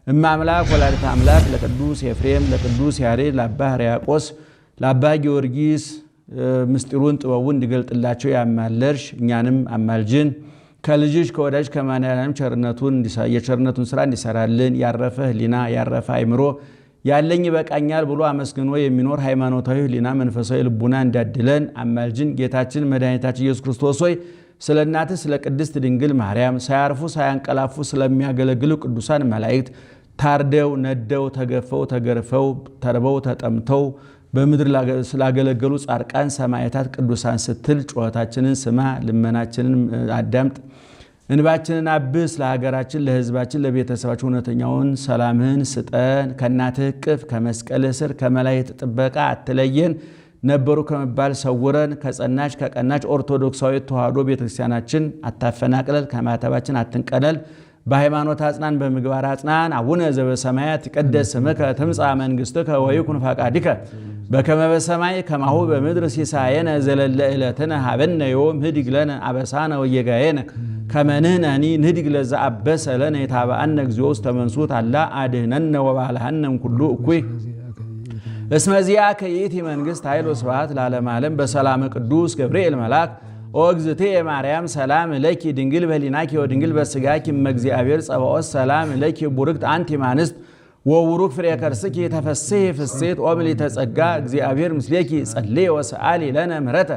እማምላክ ወላዲተ አምላክ ለቅዱስ ኤፍሬም ለቅዱስ ያሬድ ለአባ ሕርያቆስ ለአባ ጊዮርጊስ ምስጢሩን ጥበቡን እንዲገልጥላቸው ያማለርሽ እኛንም አማልጅን ከልጅሽ ከወዳጅ ከማንያንም የቸርነቱን ስራ እንዲሰራልን ያረፈ ህሊና ያረፈ አይምሮ ያለኝ በቃኛል ብሎ አመስግኖ የሚኖር ሃይማኖታዊ ህሊና መንፈሳዊ ልቡና እንዲያድለን አማልጅን። ጌታችን መድኃኒታችን ኢየሱስ ክርስቶስ ሆይ ስለ እናትህ ስለ ቅድስት ድንግል ማርያም ሳያርፉ ሳያንቀላፉ ስለሚያገለግሉ ቅዱሳን መላእክት ታርደው ነደው ተገፈው ተገርፈው ተርበው ተጠምተው በምድር ስላገለገሉ ጻድቃን ሰማዕታት ቅዱሳን ስትል ጩኸታችንን ስማ፣ ልመናችንን አዳምጥ፣ እንባችንን አብስ። ለሀገራችን ለህዝባችን ለቤተሰባችን እውነተኛውን ሰላምህን ስጠን። ከእናትህ እቅፍ ከመስቀል ስር ከመላእክት ጥበቃ አትለየን። ነበሩ ከመባል ሰውረን። ከጸናች ከቀናች ኦርቶዶክሳዊ ተዋሕዶ ቤተክርስቲያናችን አታፈናቅለል፣ ከማተባችን አትንቀለል። በሃይማኖት አጽናን፣ በምግባር አጽናን። አቡነ ዘበሰማያት ይትቀደስ ስምከ ትምጻእ መንግሥትከ ወይኩን ፈቃድከ በከመ በሰማይ ከማሁ በምድር ሲሳየነ ዘለለ ዕለትነ ሀበነ ዮም ህድግ ለነ አበሳነ ወጌጋየነ ከመ ንሕነኒ ንህድግ ለዘአበሰ ለነ የታብአነ እግዚኦ ውስተ መንሱት አላ አድኅነነ ወባልሐነ እምኩሉ እኩይ እስመ ዚአከ ይእቲ መንግሥት ኃይል ወስብሐት ለዓለመ ዓለም። በሰላመ ቅዱስ ገብርኤል መልአክ ኦ እግዝእትየ ማርያም ሰላም ለኪ ድንግል በኅሊናኪ ወድንግል በሥጋኪ እመ እግዚአብሔር ጸባኦት ሰላም ለኪ ቡርክት አንቲ እምአንስት ወቡሩክ ፍሬ ከርስኪ ተፈሥሒ ፍሥሕት ኦ ምልዕተ ጸጋ እግዚአብሔር ምስሌኪ ጸልዪ ወሰአሊ ለነ ምሕረተ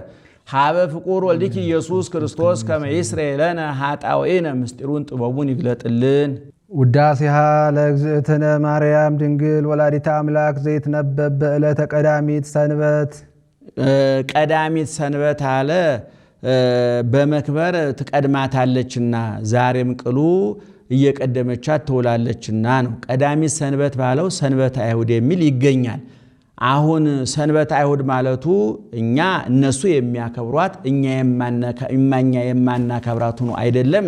ሀበ ፍቁር ወልድኪ ኢየሱስ ክርስቶስ ከመ ይስረይ ለነ ኃጣውኢነ። ምስጢሩን ጥበቡን ይግለጥልን። ውዳሴሃ ለእግዝእትነ ማርያም ድንግል ወላዲተ አምላክ ዘይትነበብ በዕለተ ቀዳሚት ሰንበት። ቀዳሚት ሰንበት አለ በመክበር ትቀድማታለችና ዛሬም ቅሉ እየቀደመቻት ትውላለችና ነው። ቀዳሚት ሰንበት ባለው ሰንበት አይሁድ የሚል ይገኛል። አሁን ሰንበት አይሁድ ማለቱ እኛ እነሱ የሚያከብሯት እኛ የማናከብራቱ ነው አይደለም።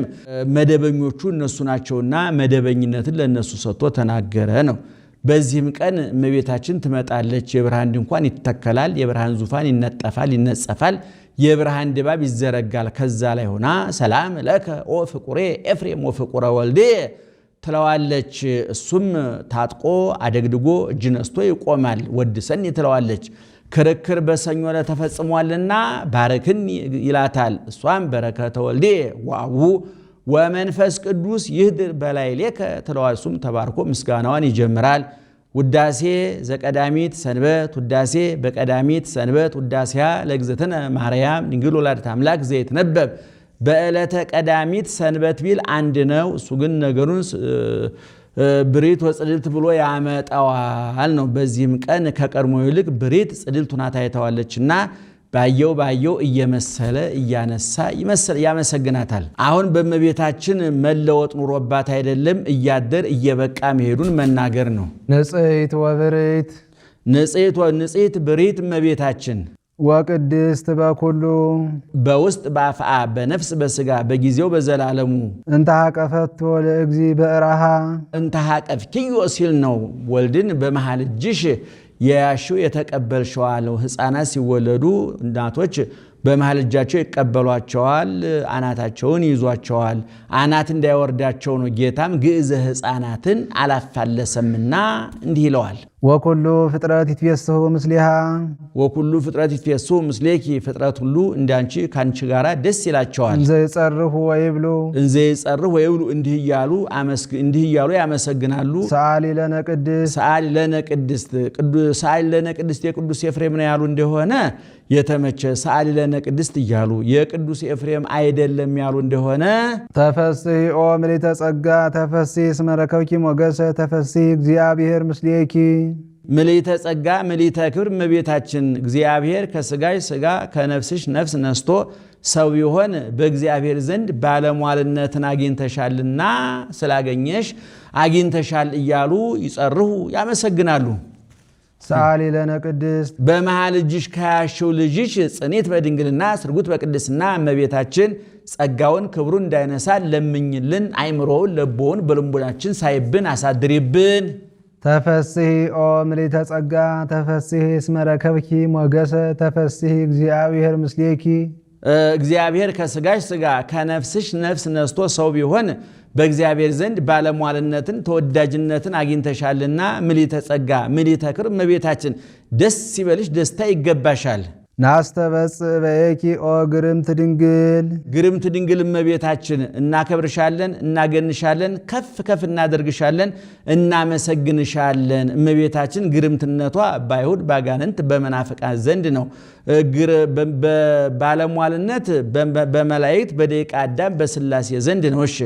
መደበኞቹ እነሱ ናቸውና መደበኝነትን ለነሱ ሰጥቶ ተናገረ ነው። በዚህም ቀን እመቤታችን ትመጣለች። የብርሃን ድንኳን ይተከላል፣ የብርሃን ዙፋን ይነጠፋል ይነጸፋል፣ የብርሃን ድባብ ይዘረጋል። ከዛ ላይ ሆና ሰላም ለከ ኦ ፍቁሬ ኤፍሬም ወፍቁረ ወልዴ ትለዋለች። እሱም ታጥቆ አደግድጎ እጅ ነስቶ ይቆማል። ወድሰን ትለዋለች። ክርክር በሰኞ ዕለት ተፈጽሟልና ባረክን ይላታል። እሷም በረከተ ወልዴ ወአቡ ወመንፈስ ቅዱስ ይህድር በላዕሌከ ትለዋል። እሱም ተባርኮ ምስጋናዋን ይጀምራል። ውዳሴ ዘቀዳሚት ሰንበት ውዳሴ በቀዳሚት ሰንበት ውዳሴያ ለእግዝእትነ ማርያም ድንግል ወላዲተ አምላክ ዘይትነበብ በዕለተ ቀዳሚት ሰንበት ቢል አንድ ነው። እሱ ግን ነገሩን ብሪት ወጽድልት ብሎ ያመጣዋል ነው። በዚህም ቀን ከቀድሞ ይልቅ ብሪት ጽድልት ሆና ታይተዋለችና ባየው እየመሰለ እያነሳ ያመሰግናታል። አሁን በእመቤታችን መለወጥ ኑሮባት አይደለም፣ እያደር እየበቃ መሄዱን መናገር ነው። ንጽሕት ወብርት ንጽሕት ብሪት እመቤታችን ወቅድስት በኩሉ በውስጥ በአፍአ በነፍስ በስጋ በጊዜው በዘላለሙ እንተሃቀፈቶ ለእግዚ በእራሃ እንተሃቀፍኪዮ ሲል ነው። ወልድን በመሃል እጅሽ የያሽው የተቀበልሽው አለው። ሕፃናት ሲወለዱ እናቶች በመሃል እጃቸው ይቀበሏቸዋል፣ አናታቸውን ይዟቸዋል። አናት እንዳይወርዳቸው ነው። ጌታም ግዕዘ ሕፃናትን አላፋለሰምና እንዲህ ይለዋል። ወኩሉ ፍጥረት ይትፌስሑ ምስሊሃ ወኩሉ ፍጥረት ይትፌስሑ ምስሌኪ ፍጥረት ሁሉ እንዳንቺ ካንቺ ጋራ ደስ ይላቸዋል። እንዘ ይጸርሑ ወይብሉ እንዲህ እያሉ ያመሰግናሉ። ሰአሊ ለነ ቅድስት የቅዱስ ኤፍሬም ነው ያሉ እንደሆነ የተመቸ ሰአሊ ለነ ቅድስት እያሉ የቅዱስ ኤፍሬም አይደለም ያሉ እንደሆነ ተፈሥሒ ኦ ምልዕተ ጸጋ ተፈሥሒ እስመ ረከብኪ ሞገሰ ተፈሥሒ እግዚአብሔር ምስሌኪ ምልዕተ ጸጋ ምልዕተ ክብር እመቤታችን እግዚአብሔር ከስጋሽ ስጋ ከነፍስሽ ነፍስ ነስቶ ሰው ቢሆን በእግዚአብሔር ዘንድ ባለሟልነትን አግኝተሻልና ስላገኘሽ አግኝተሻል እያሉ ይጸርሁ ያመሰግናሉ። ሰአሊ ለነ ቅድስት በመሃል እጅሽ ከያሽው ልጅሽ ጽኔት በድንግልና ስርጉት በቅድስና እመቤታችን ጸጋውን ክብሩን እንዳይነሳ ለምኝልን። አይምሮውን ለቦውን በልቦናችን ሳይብን አሳድሪብን። ተፈሥሒ ኦ ምልዕተ ጸጋ ተፈሥሒ እስመ ረከብኪ ሞገሰ ተፈሥሒ እግዚአብሔር ምስሌኪ እግዚአብሔር ከስጋሽ ስጋ ከነፍስሽ ነፍስ ነስቶ ሰው ቢሆን በእግዚአብሔር ዘንድ ባለሟልነትን ተወዳጅነትን አግኝተሻልና ምልዕተ ጸጋ ምልዕተ ክብር እመቤታችን ደስ ይበልሽ፣ ደስታ ይገባሻል። ናስተበጽእ በኪ ኦ ግርምት ድንግል ግርምት ድንግል እመቤታችን እናከብርሻለን፣ እናገንሻለን፣ ከፍ ከፍ እናደርግሻለን፣ እናመሰግንሻለን። እመቤታችን ግርምትነቷ በአይሁድ ባጋንንት በመናፍቃን ዘንድ ነው። ባለሟልነት በመላእክት በደቂቀ አዳም በስላሴ ዘንድ ነው። እሺ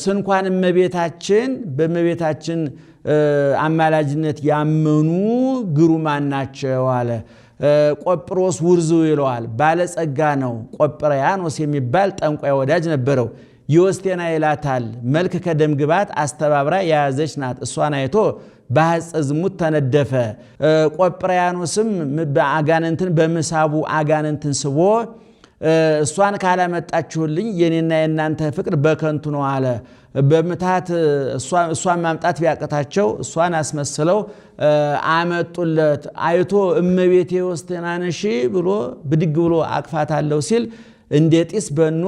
ስንኳን እመቤታችን በእመቤታችን አማላጅነት ያመኑ ግሩማን ናቸው አለ። ቆጵሮስ ውርዙ ይለዋል። ባለጸጋ ነው። ቆጵርያኖስ የሚባል ጠንቋይ ወዳጅ ነበረው። ዮስቴና ይላታል። መልክ ከደም ግባት አስተባብራ የያዘች ናት። እሷን አይቶ በሐፀ ዝሙት ተነደፈ። ቆጵርያኖስም አጋንንትን በምሳቡ አጋንንትን ስቦ እሷን ካላመጣችሁልኝ የኔና የናንተ ፍቅር በከንቱ ነው አለ። በምታት እሷን ማምጣት ቢያቀታቸው እሷን አስመስለው አመጡለት። አይቶ እመቤቴ ዮስቴና ነሽ ብሎ ብድግ ብሎ አቅፋታለሁ ሲል እንደ ጢስ በኖ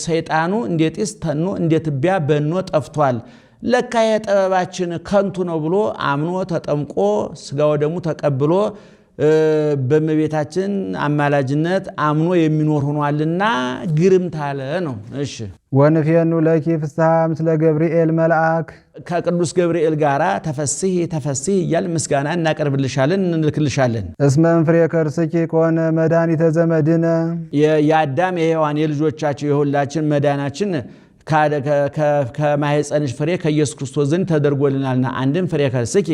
ሰይጣኑ እንደ ጢስ ተኖ እንደ ትቢያ በኖ ጠፍቷል። ለካ የጥበባችን ከንቱ ነው ብሎ አምኖ ተጠምቆ ስጋው ደሙ ተቀብሎ በእመቤታችን አማላጅነት አምኖ የሚኖር ሆኗልና ግርምት አለ ነው። እሺ ወንፌኑ ለኪ ፍስሐ ምስለ ገብርኤል መልአክ ከቅዱስ ገብርኤል ጋራ ተፈስሒ ተፈስሒ እያል ምስጋና እናቀርብልሻለን እንልክልሻለን። እስመ እንፍሬ ከርስኪ ከሆነ መድኃኒተ ዘመድነ የአዳም የሔዋን የልጆቻቸው የሁላችን መዳናችን ከማኅፀንሽ ፍሬ ከኢየሱስ ክርስቶስ ዘንድ ተደርጎልናልና አንድም ፍሬ ከርስኪ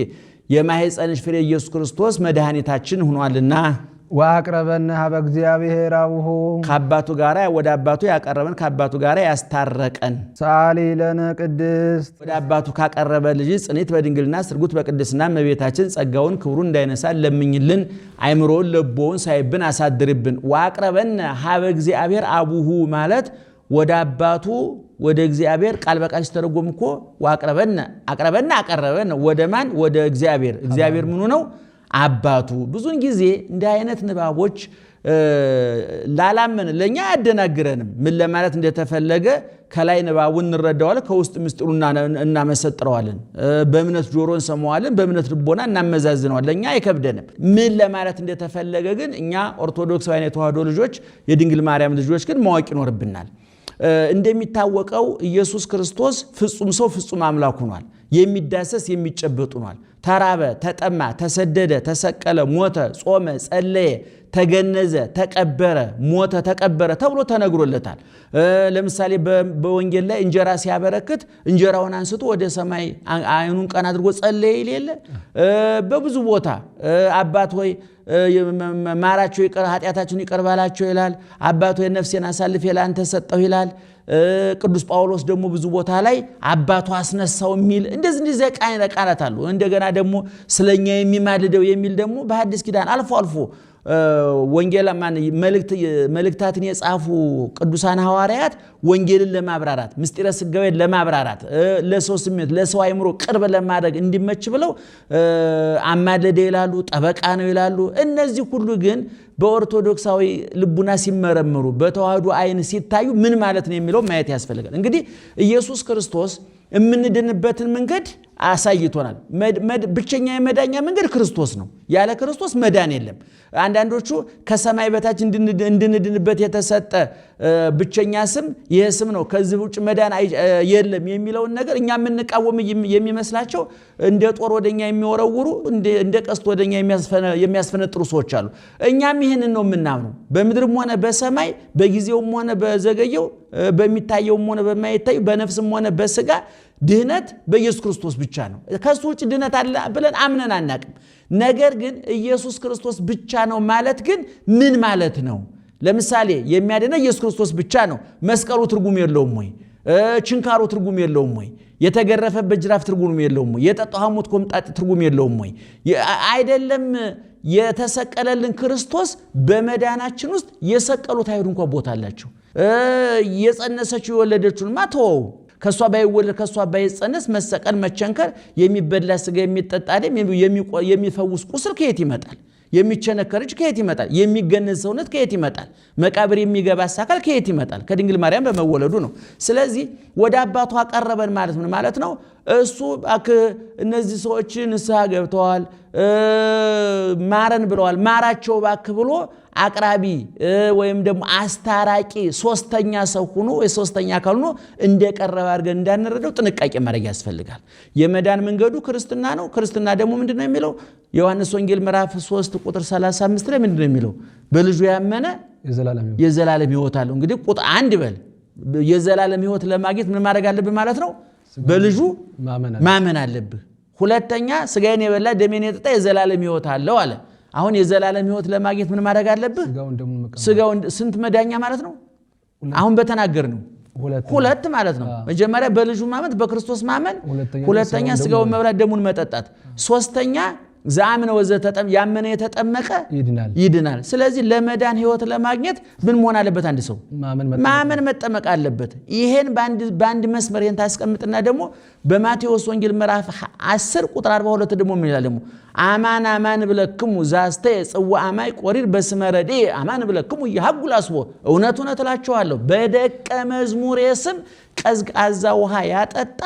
የማኅፀንሽ ፍሬ ኢየሱስ ክርስቶስ መድኃኒታችን ሆኗልና ወአቅረበነ ሀበ እግዚአብሔር አቡሁ ከአባቱ ጋራ ወደ አባቱ ያቀረበን ከአባቱ ጋራ ያስታረቀን ሰአሊ ለነ ቅድስት ወደ አባቱ ካቀረበ ልጅ ጽኒት በድንግልና ስርጉት በቅድስና እመቤታችን ጸጋውን ክብሩን እንዳይነሳ ለምኝልን። አይምሮውን ለቦውን ሳይብን አሳድርብን። ወአቅረበነ ሀበ እግዚአብሔር አቡሁ ማለት ወደ አባቱ ወደ እግዚአብሔር ቃል በቃል ሲተረጎም እኮ ወአቅረበነ አቀረበን ወደ ማን? ወደ እግዚአብሔር። እግዚአብሔር ምኑ ነው? አባቱ። ብዙን ጊዜ እንዲህ አይነት ንባቦች ላላመን ለኛ ያደናግረንም። ምን ለማለት እንደተፈለገ ከላይ ንባቡን እንረዳዋለን፣ ከውስጥ ምስጢሩን እናመሰጥረዋለን። በእምነት ጆሮ እንሰማዋለን፣ በእምነት ልቦና እናመዛዝነዋለን። ለኛ አይከብደንም። ምን ለማለት እንደተፈለገ ግን እኛ ኦርቶዶክሳውያን የተዋህዶ ልጆች የድንግል ማርያም ልጆች ግን ማወቅ ይኖርብናል። እንደሚታወቀው ኢየሱስ ክርስቶስ ፍጹም ሰው ፍጹም አምላክ ሆኗል። የሚዳሰስ የሚጨበጥ ሆኗል። ተራበ፣ ተጠማ፣ ተሰደደ፣ ተሰቀለ፣ ሞተ፣ ጾመ፣ ጸለየ፣ ተገነዘ፣ ተቀበረ፣ ሞተ፣ ተቀበረ ተብሎ ተነግሮለታል። ለምሳሌ በወንጌል ላይ እንጀራ ሲያበረክት እንጀራውን አንስቶ ወደ ሰማይ አይኑን ቀና አድርጎ ጸለየ ይል። በብዙ ቦታ አባት ሆይ ማራቸው ይቀር ኃጢአታቸውን ይቀር ባላቸው ይላል። አባት ሆይ ነፍሴን አሳልፌ ለአንተ ሰጠሁ ይላል። ቅዱስ ጳውሎስ ደግሞ ብዙ ቦታ ላይ አባቱ አስነሳው የሚል እንደዚህ ቃላት አሉ። እንደገና ደግሞ ስለኛ የሚማልደው የሚል ደግሞ በሐዲስ ኪዳን አልፎ አልፎ ወንጌል መልእክታትን የጻፉ ቅዱሳን ሐዋርያት ወንጌልን ለማብራራት ምስጢረ ሥጋዌን ለማብራራት ለሰው ስሜት ለሰው አይምሮ ቅርብ ለማድረግ እንዲመች ብለው አማለደ ይላሉ፣ ጠበቃ ነው ይላሉ። እነዚህ ሁሉ ግን በኦርቶዶክሳዊ ልቡና ሲመረምሩ በተዋህዶ አይን ሲታዩ ምን ማለት ነው የሚለው ማየት ያስፈልጋል። እንግዲህ ኢየሱስ ክርስቶስ የምንድንበትን መንገድ አሳይቶናል። ብቸኛ የመዳኛ መንገድ ክርስቶስ ነው። ያለ ክርስቶስ መዳን የለም። አንዳንዶቹ ከሰማይ በታች እንድንድንበት የተሰጠ ብቸኛ ስም ይህ ስም ነው፣ ከዚህ ውጭ መዳን የለም የሚለውን ነገር እኛ የምንቃወም የሚመስላቸው እንደ ጦር ወደኛ የሚወረውሩ እንደ ቀስት ወደኛ የሚያስፈነጥሩ ሰዎች አሉ። እኛም ይህንን ነው የምናምነው። በምድርም ሆነ በሰማይ በጊዜውም ሆነ በዘገየው በሚታየውም ሆነ በማይታዩ በነፍስም ሆነ በስጋ ድህነት በኢየሱስ ክርስቶስ ብቻ ነው። ከሱ ውጭ ድህነት አለ ብለን አምነን አናቅም። ነገር ግን ኢየሱስ ክርስቶስ ብቻ ነው ማለት ግን ምን ማለት ነው? ለምሳሌ የሚያድነው ኢየሱስ ክርስቶስ ብቻ ነው። መስቀሉ ትርጉም የለውም ወይ? ችንካሩ ትርጉም የለውም ወይ? የተገረፈበት ጅራፍ ትርጉም የለውም ወይ? የጠጣው ሐሞት ኮምጣጤ ትርጉም የለውም ወይ? አይደለም። የተሰቀለልን ክርስቶስ በመዳናችን ውስጥ የሰቀሉት አይሁድ እንኳን ቦታ አላቸው። የጸነሰችው የወለደችውን ማተወው ከሷ ባይወለድ ከሷ ባይጸነስ መሰቀል መቸንከር የሚበላ ስጋ የሚጠጣ ደም የሚፈውስ ቁስል ከየት ይመጣል? የሚቸነከር እጅ ከየት ይመጣል? የሚገነዝ ሰውነት ከየት ይመጣል? መቃብር የሚገባ አካል ከየት ይመጣል? ከድንግል ማርያም በመወለዱ ነው። ስለዚህ ወደ አባቱ አቀረበን ማለት ምን ማለት ነው? እሱ እነዚህ ሰዎች ንስሐ ገብተዋል፣ ማረን ብለዋል፣ ማራቸው እባክህ ብሎ አቅራቢ ወይም ደግሞ አስታራቂ ሶስተኛ ሰው ሆኖ ወይ ሶስተኛ አካል ሆኖ እንደቀረበ አድርገን እንዳንረዳው ጥንቃቄ ማድረግ ያስፈልጋል። የመዳን መንገዱ ክርስትና ነው። ክርስትና ደግሞ ምንድነው የሚለው? ዮሐንስ ወንጌል ምዕራፍ 3 ቁጥር 35 ላይ ምንድነው የሚለው? በልጁ ያመነ የዘላለም ሕይወት አለው። እንግዲህ ቁጥር 1 በል የዘላለም ሕይወት ለማግኘት ምን ማድረግ አለብህ ማለት ነው? በልጁ ማመን አለብህ። ሁለተኛ ስጋዬን የበላ ደሜን የጠጣ የዘላለም ሕይወት አለው አለ። አሁን የዘላለም ሕይወት ለማግኘት ምን ማድረግ አለብህ? ስጋውን ስንት መዳኛ ማለት ነው? አሁን በተናገር ነው ሁለት ማለት ነው። መጀመሪያ በልጁ ማመን፣ በክርስቶስ ማመን፣ ሁለተኛ ስጋውን መብላት ደሙን መጠጣት፣ ሶስተኛ ዘአምነ ወዘተጠመቀ ያመነ የተጠመቀ ይድናል። ስለዚህ ለመዳን ሕይወት ለማግኘት ምን መሆን አለበት? አንድ ሰው ማመን መጠመቅ አለበት። ይሄን በአንድ መስመር ይሄን ታስቀምጥና ደግሞ በማቴዎስ ወንጌል ምዕራፍ 10 ቁጥር 42 ደግሞ ምን ይላል? ደግሞ አማን አማን ብለክሙ ዛስተ ጽዋ አማይ ቆሪር በስመ ረድኤ አማን ብለክሙ ይሐጉል አስቦ እውነት እውነት እላችኋለሁ በደቀ መዝሙሬ ስም ቀዝቃዛ ውሃ ያጠጣ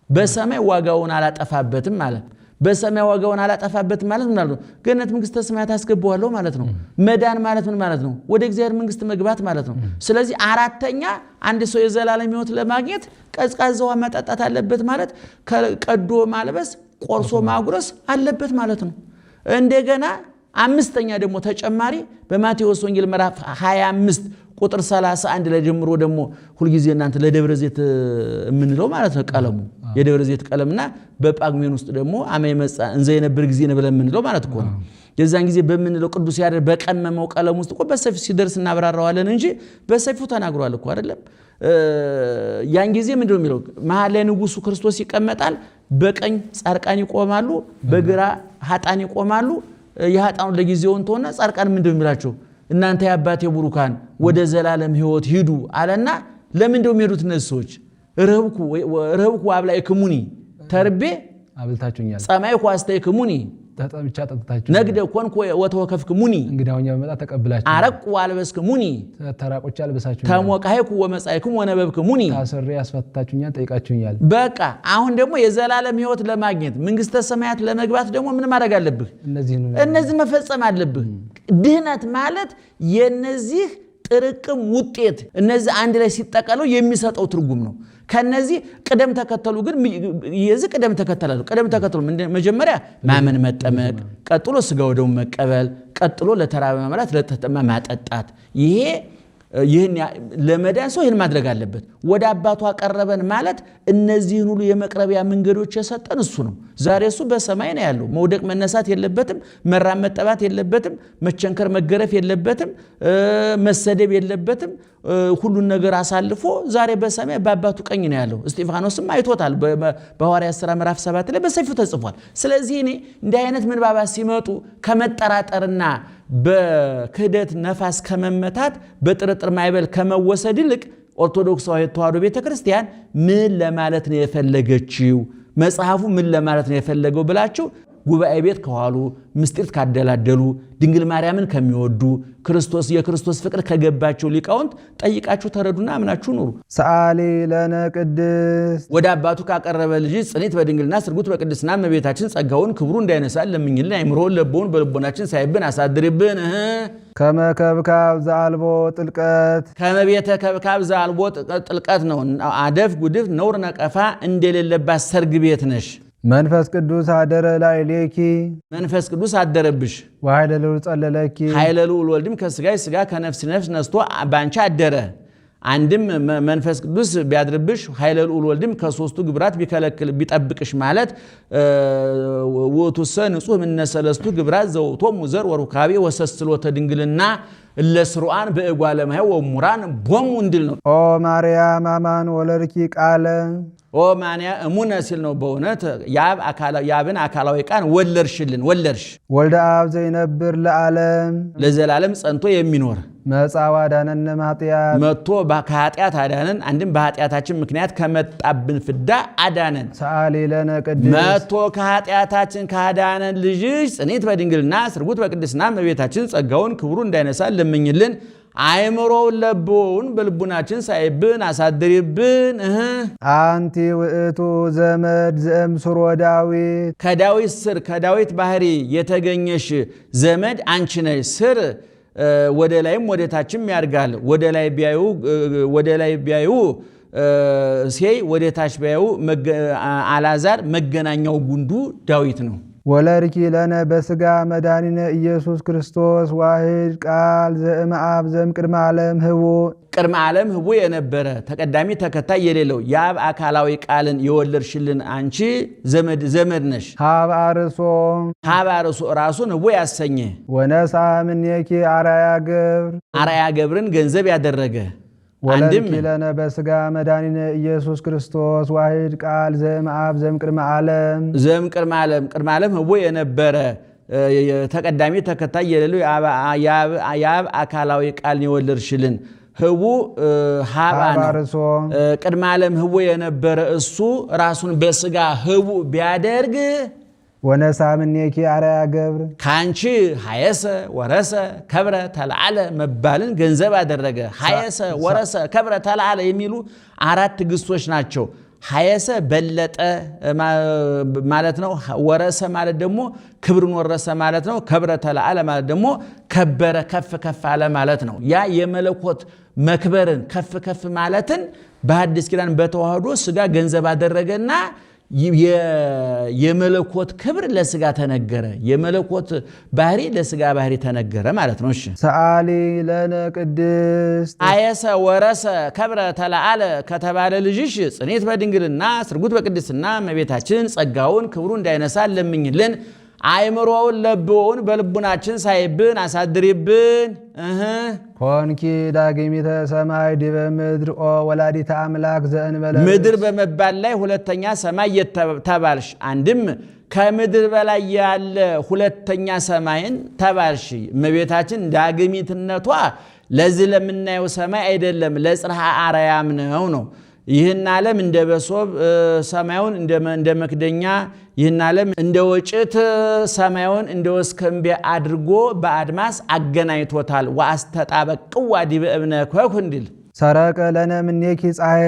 በሰማይ ዋጋውን አላጠፋበትም ማለት። በሰማይ ዋጋውን አላጠፋበትም ማለት ምን ማለት ነው? ገነት መንግስተ ሰማያት አስገባዋለሁ ማለት ነው። መዳን ማለት ምን ማለት ነው? ወደ እግዚአብሔር መንግስት መግባት ማለት ነው። ስለዚህ አራተኛ አንድ ሰው የዘላለም ሕይወት ለማግኘት ቀዝቃዛ ውሃ መጠጣት አለበት ማለት ቀዶ ማልበስ ቆርሶ ማጉረስ አለበት ማለት ነው። እንደገና አምስተኛ ደግሞ ተጨማሪ በማቴዎስ ወንጌል ምዕራፍ 25 ቁጥር 31 ላይ ጀምሮ ደግሞ ሁልጊዜ እናንተ ለደብረ ዘይት የምንለው ማለት ነው ቀለሙ የደብረ ዘይት ቀለምና በጳጉሜን ውስጥ ደግሞ አመይ መጻ እንዘ የነበር ጊዜ ነው ብለን የምንለው ማለት እኮ ነው። የዛን ጊዜ በምንለው ቅዱስ ያሬድ በቀመመው ቀለም ውስጥ እኮ በሰፊው ሲደርስ እናብራራዋለን እንጂ በሰፊው ተናግሯል እኮ አይደለም። ያን ጊዜ ምንድነው የሚለው? መሃል ላይ ንጉሱ ክርስቶስ ይቀመጣል፣ በቀኝ ጻድቃን ይቆማሉ፣ በግራ ኃጥአን ይቆማሉ። የኃጥአኑ ለጊዜው እንተውና ጻድቃን ምንድነው የሚላቸው? እናንተ የአባቴ ቡሩካን ወደ ዘላለም ሕይወት ሂዱ አለና ለምንድነው የሚሄዱት እነዚህ ሰዎች? ረብኩ አብላዕክሙኒ ተርቤ አብልታችሁኛል፣ ጸማዕኩ አስተይክሙኒ ተጠምቻ ጠጥታችሁ፣ ነግደ ኮንኩ ወተወከፍክሙኒ እንግዳውኛ በመጣ ተቀብላችሁ፣ አረቁ አልበስክሙኒ ተራቆች አልበሳችሁኛል፣ ተሞቃይኩ ወመጻይኩም ወነበብክሙኒ ታስሬ አስፈታችሁኛል፣ ጠይቃችሁኛል። በቃ አሁን ደግሞ የዘላለም ሕይወት ለማግኘት መንግስተ ሰማያት ለመግባት ደግሞ ምን ማድረግ አለብህ? እነዚህ መፈጸም አለብህ። ድህነት ማለት የነዚህ ጥርቅም ውጤት እነዚህ አንድ ላይ ሲጠቀለው የሚሰጠው ትርጉም ነው። ከነዚህ ቅደም ተከተሉ ግን የዚህ ቅደም ተከተሉ መጀመሪያ ማመን መጠመቅ፣ ቀጥሎ ስጋው ደሙ መቀበል፣ ቀጥሎ ለተራበ ማብላት፣ ለተጠማ ማጠጣት። ይህን ለመዳን ሰው ይህን ማድረግ አለበት። ወደ አባቱ አቀረበን ማለት እነዚህን ሁሉ የመቅረቢያ መንገዶች የሰጠን እሱ ነው። ዛሬ እሱ በሰማይ ነው ያለው። መውደቅ መነሳት የለበትም፣ መራብ መጠባት የለበትም፣ መቸንከር መገረፍ የለበትም፣ መሰደብ የለበትም። ሁሉን ነገር አሳልፎ ዛሬ በሰማይ በአባቱ ቀኝ ነው ያለው። እስጢፋኖስም አይቶታል። በሐዋርያት ሥራ ምዕራፍ 7 ላይ በሰፊው ተጽፏል። ስለዚህ እኔ እንዲህ አይነት ምንባባት ሲመጡ ከመጠራጠርና በክህደት ነፋስ ከመመታት በጥርጥር ማይበል ከመወሰድ ይልቅ ኦርቶዶክሳዊ ተዋሕዶ ቤተክርስቲያን ምን ለማለት ነው የፈለገችው፣ መጽሐፉ ምን ለማለት ነው የፈለገው ብላችሁ ጉባኤ ቤት ከዋሉ ምስጢር ካደላደሉ ድንግል ማርያምን ከሚወዱ የክርስቶስ ፍቅር ከገባቸው ሊቃውንት ጠይቃችሁ ተረዱና አምናችሁ ኑሩ። ሰአሊ ለነ ቅድስት ወደ አባቱ ካቀረበ ልጅ ጽኔት በድንግልና ስርጉት በቅድስና እመቤታችን ጸጋውን ክብሩ እንዳይነሳል ለምኝልን። አይምሮውን ለቦውን በልቦናችን ሳይብን አሳድርብን። ከመከብካብ ዘአልቦ ጥልቀት ከመቤተ ከብካብ ዘአልቦ ጥልቀት ነው። አደፍ ጉድፍ ነውር ነቀፋ እንደሌለባት ሰርግ ቤት ነሽ። መንፈስ ቅዱስ አደረ ላዕሌኪ መንፈስ ቅዱስ አደረብሽ። ወኃይለ ልዑል ጸለለኪ ኃይለ ልዑል ወልድም ከስጋሽ ስጋ ከነፍስ ነፍስ ነስቶ ባንቺ አደረ። አንድም መንፈስ ቅዱስ ቢያድርብሽ ኃይለ ልዑል ወልድም ከሶስቱ ግብራት ቢከለክል ቢጠብቅሽ ማለት ወቱሰ ንጹህ ምነሰለስቱ ግብራት ዘውቶም ዘር ወሩካቤ ወሰስሎተ ድንግልና ለስሩአን በእጓለ እመሕያው ወሙራን ቦሙ እንድል ነው። ኦ ማርያም አማን ወለድኪ ቃለ ኦ ማንያ እሙነ ሲል ነው በእውነት ያብን አካላዊ ቃል ወለድሽልን ወለድሽ ወልደ አብ ዘይነብር ለዓለም ለዘላለም ጸንቶ የሚኖር መጻዋ ዳነነ ማጥያት መጥቶ ከኃጢአት አዳነን። አንድም በኃጢአታችን ምክንያት ከመጣብን ፍዳ አዳነን። ሰአሊ ለነ ቅድስት መጥቶ ከኃጢአታችን ካዳነን ልጅሽ ጽኒት በድንግልና ስርጉት በቅድስና እመቤታችን ጸጋውን ክብሩ እንዳይነሳ ለምኝልን። አእምሮውን ለቦውን በልቡናችን ሳይብን አሳድሪብን። አንቲ ውእቱ ዘመድ ዘእምስሮ ዳዊት ከዳዊት ስር ከዳዊት ባህሪ የተገኘሽ ዘመድ አንቺ ነሽ። ስር ወደ ላይም ወደ ታችም ያድጋል። ወደ ላይ ቢያዩ ሴይ ወደ ታች ቢያዩ አልዓዛር መገናኛው ጉንዱ ዳዊት ነው። ወለድኪ ለነ በስጋ መድኃኒነ ኢየሱስ ክርስቶስ ዋሕድ ቃል ዘእምአብ ዘእምቅድመ ዓለም ህቡእ ቅድመ ዓለም ህቡእ የነበረ ተቀዳሚ ተከታይ የሌለው የአብ አካላዊ ቃልን የወለድሽልን አንቺ ዘመድ ነሽ። ሀብ አርሶ ራሱን ህቡእ ያሰኘ ወነስአ እምኔኪ አርአያ ገብር አርአያ ገብርን ገንዘብ ያደረገ ወለድኪ ለነ በስጋ መድኃኒነ ኢየሱስ ክርስቶስ ዋሕድ ቃል ዘእምአብ ዘእምቅድመ ዓለም ህቡእ የነበረ ተቀዳሚ ተከታይ የሌለው የአብ አካላዊ ቃልን የወለድሽልን ህቡእ ሀባ ነው። ቅድመ ዓለም ህቡእ የነበረ እሱ ራሱን በስጋ ህቡእ ቢያደርግ ወነስአ እምኔኪ አርአያ ገብር ካንቺ ሀየሰ ወረሰ ከብረ ተለዓለ መባልን ገንዘብ አደረገ። ሀየሰ ወረሰ ከብረ ተለዓለ የሚሉ 4 ግሶች ናቸው። ሀየሰ በለጠ ማለት ነው። ወረሰ ማለት ደግሞ ክብርን ወረሰ ማለት ነው። ከብረ ተለዓለ ማለት ደግሞ ከበረ ከፍ ከፍ አለ ማለት ነው። ያ የመለኮት መክበርን ከፍ ከፍ ማለትን በሐዲስ ኪዳን በተዋህዶ ስጋ ገንዘብ አደረገና የመለኮት ክብር ለስጋ ተነገረ። የመለኮት ባህሪ ለስጋ ባህሪ ተነገረ ማለት ነው። እሺ ሰአሊ ለነ ቅድስት አየሰ ወረሰ ከብረ ተለዓለ ከተባለ ልጅሽ ጽኔት በድንግልና ስርጉት በቅድስና እመቤታችን ጸጋውን ክብሩ እንዳይነሳ ለምኝልን። አእምሮውን ለቦውን በልቡናችን ሳይብን አሳድሪብን። ኮንኪ ዳግሚተ ሰማይ ዲበ ምድር ኦ ወላዲተ አምላክ ዘእንበለ ምድር በመባል ላይ ሁለተኛ ሰማይ ተባልሽ። አንድም ከምድር በላይ ያለ ሁለተኛ ሰማይን ተባልሽ። እመቤታችን ዳግሚትነቷ ለዚህ ለምናየው ሰማይ አይደለም፣ ለጽርሐ አርያም ነው። ይህን ዓለም እንደ በሶብ ሰማዩን እንደ መክደኛ፣ ይህን ዓለም እንደ ወጭት ሰማዩን እንደ ወስከንቢያ አድርጎ በአድማስ አገናኝቶታል። ወአስተጣበቅዋ ዲበ እብነ ኮኩ እንዲል ሰረቀ ለነ እምኔኪ ፀሐየ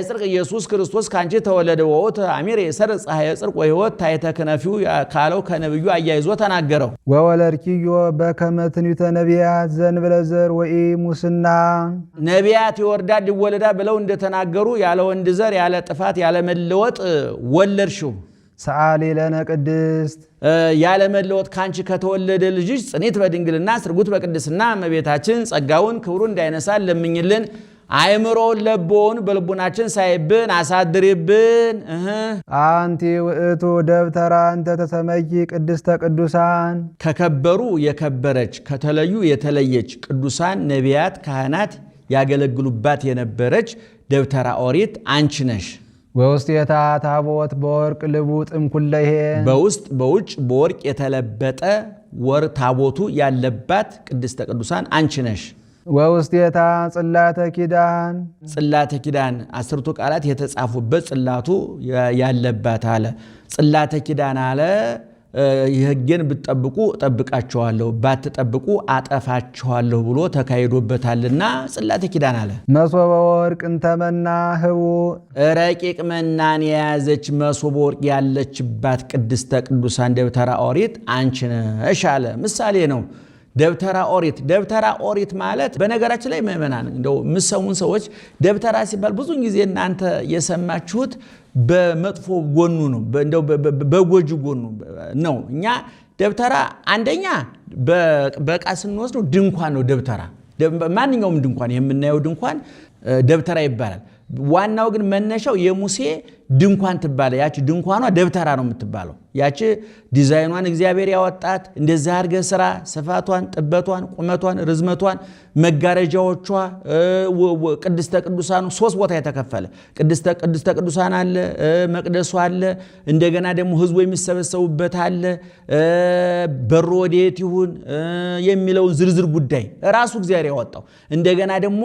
ጽድቅ ኢየሱስ ክርስቶስ ካንቺ ተወለደ። ወውት አሚር የሰርቅ ፀሐየ ጽድቅ ወሕይወት ታሕተ ክነፊሁ ካለው ከነብዩ አያይዞ ተናገረው። ወወለድኪዮ በከመ ትንቢተ ነቢያት ዘእንበለ ዘር ወኢሙስና ነቢያት ይወርዳል ይወለዳል ብለው እንደተናገሩ ያለ ወንድ ዘር ያለ ጥፋት ያለ መለወጥ ወለድሽው። ሰአሊ ለነ ቅድስት ያለመለወጥ ካንቺ ከተወለደ ልጅሽ ጽኔት በድንግልና ስርጉት በቅድስና እመቤታችን ጸጋውን ክብሩ እንዳይነሳ ለምኝልን። አእምሮውን ለቦውን በልቡናችን ሳይብን አሳድሪብን። አንቲ ውእቱ ደብተራ እንተ ተሰመኪ ቅድስተ ቅዱሳን ከከበሩ የከበረች ከተለዩ የተለየች ቅዱሳን ነቢያት ካህናት ያገለግሉባት የነበረች ደብተራ ኦሪት አንቺ ነሽ። ወውስቴታ ታቦት በወርቅ ልቡጥ እምኩለሄ በውስጥ በውጭ በወርቅ የተለበጠ ወርቅ ታቦቱ ያለባት ቅድስተ ቅዱሳን አንቺ ነሽ። ወውስቴታ ጽላተ ኪዳን 10ቱ ቃላት የተጻፉበት ጽላቱ ያለባት አለ። ጽላተ ኪዳን አለ ሕጌን ብትጠብቁ እጠብቃችኋለሁ ባትጠብቁ አጠፋችኋለሁ ብሎ ተካሂዶበታልና ጽላተ ኪዳን አለ። መሶበ ወርቅ እንተመና ህቡእ ረቂቅ መናን የያዘች መሶበ ወርቅ ያለችባት ቅድስተ ቅዱሳን ደብተራ ኦሪት አንቺ ነሽ አለ። ምሳሌ ነው። ደብተራ ኦሪት ማለት በነገራችን ላይ ምእመናን እንደው የምትሰሙን ሰዎች ደብተራ ሲባል ብዙን ጊዜ እናንተ የሰማችሁት በመጥፎ ጎኑ ነው፣ እንደው በጎጂ ጎኑ ነው። እኛ ደብተራ አንደኛ በቃ ስንወስደው ድንኳን ነው። ደብተራ ማንኛውም ድንኳን የምናየው ድንኳን ደብተራ ይባላል። ዋናው ግን መነሻው የሙሴ ድንኳን ትባለ። ያቺ ድንኳኗ ደብተራ ነው የምትባለው። ያቺ ዲዛይኗን እግዚአብሔር ያወጣት እንደዛ አድርገህ ስራ፣ ስፋቷን፣ ጥበቷን፣ ቁመቷን፣ ርዝመቷን፣ መጋረጃዎቿ፣ ቅድስተ ቅዱሳኑ 3 ቦታ የተከፈለ ቅድስተ ቅዱሳን አለ፣ መቅደሱ አለ፣ እንደገና ደግሞ ህዝቡ የሚሰበሰቡበት አለ። በሩ ወዴት ይሁን የሚለውን ዝርዝር ጉዳይ ራሱ እግዚአብሔር ያወጣው። እንደገና ደግሞ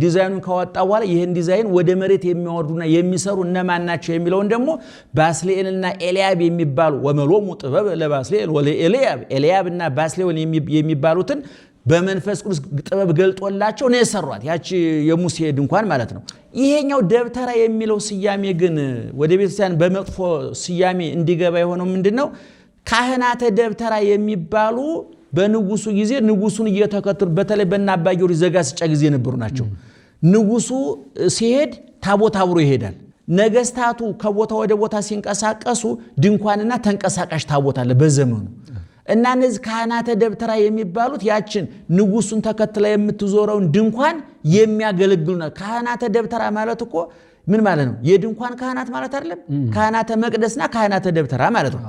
ዲዛይኑን ካወጣ በኋላ ይህን ዲዛይን ወደ መሬት የሚያወርዱና የሚሰሩ እነማን ናቸው የሚለውን ደግሞ ባስልኤልና ኤልያብ የሚባሉ ወመሎሙ ጥበብ ለባስልኤል ወለኤልያብ ኤልያብና ባስልኤል የሚባሉትን በመንፈስ ቅዱስ ጥበብ ገልጦላቸው ነው የሰሯት ያቺ የሙሴ ድንኳን ማለት ነው። ይሄኛው ደብተራ የሚለው ስያሜ ግን ወደ ቤተክርስቲያን በመጥፎ ስያሜ እንዲገባ የሆነው ምንድነው? ካህናተ ደብተራ የሚባሉ በንጉሱ ጊዜ ንጉሱን እየተከተሉ በተለይ በእነ አባ ጊዮርጊስ ዘጋስጫ ጊዜ የነበሩ ናቸው። ንጉሱ ሲሄድ ታቦት አብሮ ይሄዳል። ነገስታቱ ከቦታ ወደ ቦታ ሲንቀሳቀሱ ድንኳንና ተንቀሳቃሽ ታቦት አለ በዘመኑ። እና እነዚህ ካህናተ ደብተራ የሚባሉት ያችን ንጉሱን ተከትላ የምትዞረውን ድንኳን የሚያገለግሉ ነው። ካህናተ ደብተራ ማለት እኮ ምን ማለት ነው? የድንኳን ካህናት ማለት አይደለም። ካህናተ መቅደስና ካህናተ ደብተራ ማለት ነው።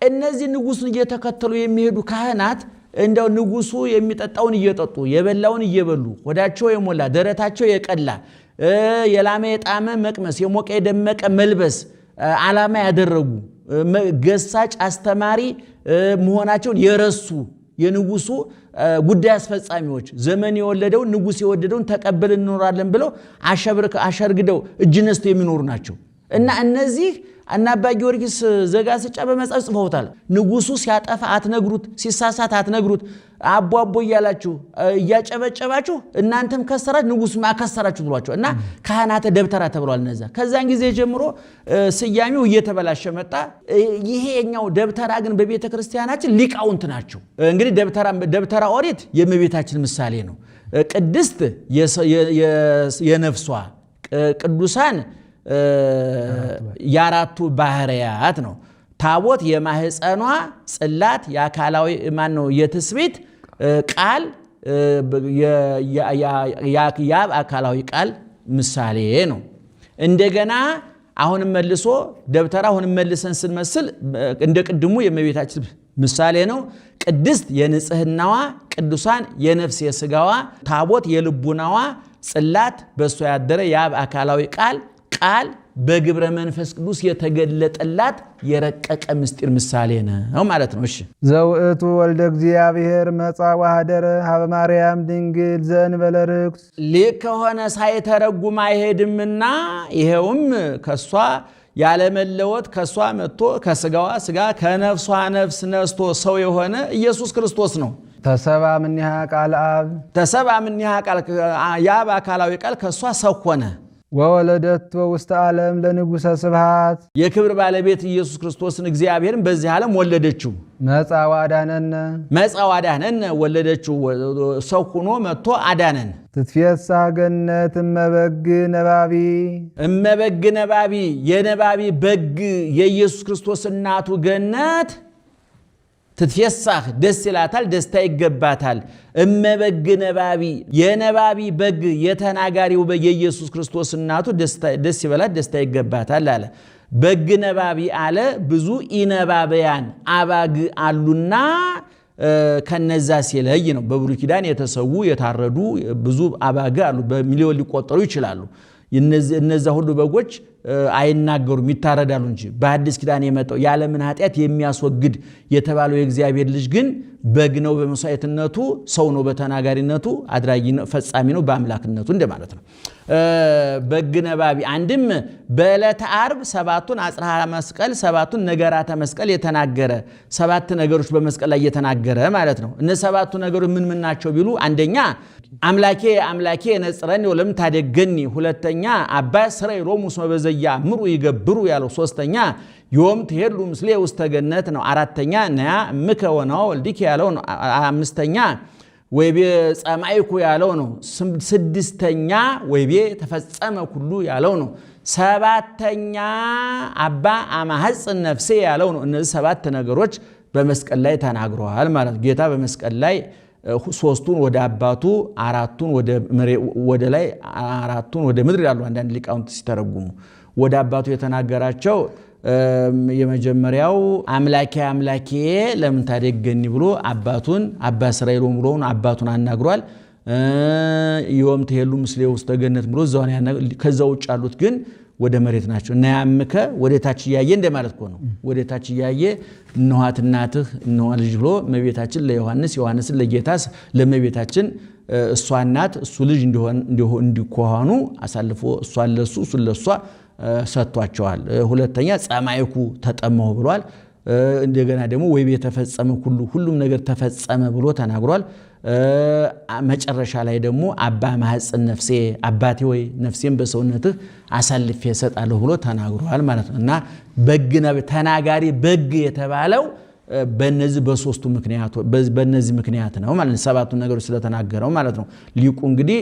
እነዚህ ንጉሱን እየተከተሉ የሚሄዱ ካህናት እንደው ንጉሱ የሚጠጣውን እየጠጡ የበላውን እየበሉ ሆዳቸው የሞላ ደረታቸው የቀላ የላመ የጣመ መቅመስ የሞቀ የደመቀ መልበስ ዓላማ ያደረጉ ገሳጭ አስተማሪ መሆናቸውን የረሱ የንጉሱ ጉዳይ አስፈጻሚዎች ዘመን የወለደውን ንጉስ የወደደውን ተቀበል እንኖራለን ብለው አሸርግደው እጅ ነስተው የሚኖሩ ናቸው። እና እነዚህ እና አባ ጊዮርጊስ ዘጋስጫ በመጽሐፍ ጽፈውታል። ንጉሱ ሲያጠፋ አትነግሩት፣ ሲሳሳት አትነግሩት፣ አቦ አቦ እያላችሁ እያጨበጨባችሁ እናንተም ከሰራችሁ ንጉሱ ማከሰራችሁ ብሏቸው እና ካህናተ ደብተራ ተብሏል። እነዛ ከዛን ጊዜ ጀምሮ ስያሜው እየተበላሸ መጣ። ይሄኛው ደብተራ ግን በቤተ ክርስቲያናችን ሊቃውንት ናቸው። እንግዲህ ደብተራ ኦሪት የእመቤታችን ምሳሌ ነው። ቅድስት የነፍሷ ቅዱሳን የአራቱ ባህርያት ነው። ታቦት የማህፀኗ ጽላት የአካላዊ ማን ነው የትስብእት ቃል የአብ አካላዊ ቃል ምሳሌ ነው። እንደገና አሁንም መልሶ ደብተራ አሁንም መልሰን ስንመስል እንደ ቅድሙ የእመቤታችን ምሳሌ ነው። ቅድስት የንጽህናዋ ቅዱሳን የነፍስ የስጋዋ ታቦት የልቡናዋ ጽላት በእሷ ያደረ የአብ አካላዊ ቃል በግብረ መንፈስ ቅዱስ የተገለጠላት የረቀቀ ምስጢር ምሳሌ ነው ማለት ነው። እሺ ዘውእቱ ወልደ እግዚአብሔር መጻ ወኀደረ ሀበ ማርያም ድንግል ዘእንበለ ርኩስ ሊቅ ከሆነ ሳይተረጉም አይሄድምና ይሄውም ከሷ ያለመለወጥ ከሷ መጥቶ ከስጋዋ ስጋ ከነፍሷ ነፍስ ነስቶ ሰው የሆነ ኢየሱስ ክርስቶስ ነው። ተሰባ ምንሃ ቃል አብ ተሰባ ምንሃ ቃል የአብ አካላዊ ቃል ከሷ ሰው ሆነ። ወወለደቱ ውስተ ዓለም ለንጉሠ ስብሐት የክብር ባለቤት ኢየሱስ ክርስቶስን እግዚአብሔርን በዚህ ዓለም ወለደችው። መጻ ወአዳነነ ወለደችው። ሰው ሆኖ መጥቶ አዳነን። ትትፌሳ ገነት እመበግ ነባቢ የነባቢ በግ የኢየሱስ ክርስቶስ እናቱ ገነት ትትፌሳህ ደስ ይላታል፣ ደስታ ይገባታል። እመበግ ነባቢ የነባቢ በግ የተናጋሪው የኢየሱስ ክርስቶስ እናቱ ደስ ይበላት፣ ደስታ ይገባታል አለ። በግ ነባቢ አለ። ብዙ ኢነባበያን አባግ አሉና ከነዛ ሲለይ ነው። በብሉይ ኪዳን የተሰዉ የታረዱ ብዙ አባግ አሉ፣ በሚሊዮን ሊቆጠሩ ይችላሉ። እነዛ ሁሉ በጎች አይናገሩም ይታረዳሉ እንጂ። በአዲስ ኪዳን የመጣው የዓለምን ኃጢአት የሚያስወግድ የተባለው የእግዚአብሔር ልጅ ግን በግ ነው በመስዋዕትነቱ፣ ሰው ነው በተናጋሪነቱ፣ አድራጊ ነው ፈጻሚ ነው በአምላክነቱ እንደማለት ነው። በግ ነባቢ አንድም በዕለተ ዓርብ ሰባቱን አጽርሐ መስቀል ሰባቱን ነገራተ መስቀል የተናገረ 7 ነገሮች በመስቀል ላይ የተናገረ ማለት ነው። እነ 7ቱ ነገሮች ምን ናቸው ቢሉ አንደኛ አምላኬ ነጽረኒ ወለም ታደገኒ፣ ሁለተኛ አባ ስረይ ሮሙ እስመ በዘያ ምሩ ይገብሩ ያለው፣ ሶስተኛ ዮም ትሄሉ ምስሌ ውስተ ገነት ነው፣ አራተኛ ነያ እምከ ወነዋ ወልድኪ ያለው ነው፣ አምስተኛ ወይቤ ጸማይኩ ያለው ነው፣ ስድስተኛ ወይቤ ተፈጸመ ኩሉ ያለው ነው፣ ሰባተኛ አባ አማሐጽን ነፍሴ ያለው ነው። እነዚህ 7 ነገሮች በመስቀል ላይ ተናግረዋል ማለት ጌታ በመስቀል ላይ ሶስቱን ወደ አባቱ አራቱን ወደ ላይ አራቱን ወደ ምድር ያሉ አንዳንድ ሊቃውንት ሲተረጉሙ ወደ አባቱ የተናገራቸው የመጀመሪያው አምላኬ አምላኬ ለምን ታደገኒ ብሎ አባቱን አባ እስራኤል ብሎ አባቱን አናግሯል። ይወም ተሄሉ ምስሌ ውስጥ ተገነት ብሎ ዛውን ከዛው ውጭ ያሉት ግን ወደ መሬት ናቸው እና ያምከ ወደ ታች ያየ እንደማለት ነው። ወደ ታች ያየ እነኋት እናትህ እነኋ ልጅ ብሎ መቤታችን ለዮሐንስ ዮሐንስን ለጌታስ ለመቤታችን እሷ እናት እሱ ልጅ እንዲሆኑ አሳልፎ እሷ ለሱ እሱ ለሷ ሰጥቷቸዋል። ሁለተኛ ጸማይኩ ተጠማሁ ብሏል። እንደገና ደግሞ ወይ ተፈጸመ ሁሉም ነገር ተፈጸመ ብሎ ተናግሯል። መጨረሻ ላይ ደግሞ አባ ማህፀን ነፍሴ አባቴ ወይ ነፍሴን በሰውነትህ አሳልፌ እሰጣለሁ ብሎ ተናግሯል ማለት ነው እና በግና ተናጋሪ በግ የተባለው በእነዚህ በሶስቱ ምክንያት በእነዚህ ምክንያት ነው ማለት ነው። ሰባቱ ነገሮች ስለተናገረው ማለት ነው። ሊቁ እንግዲህ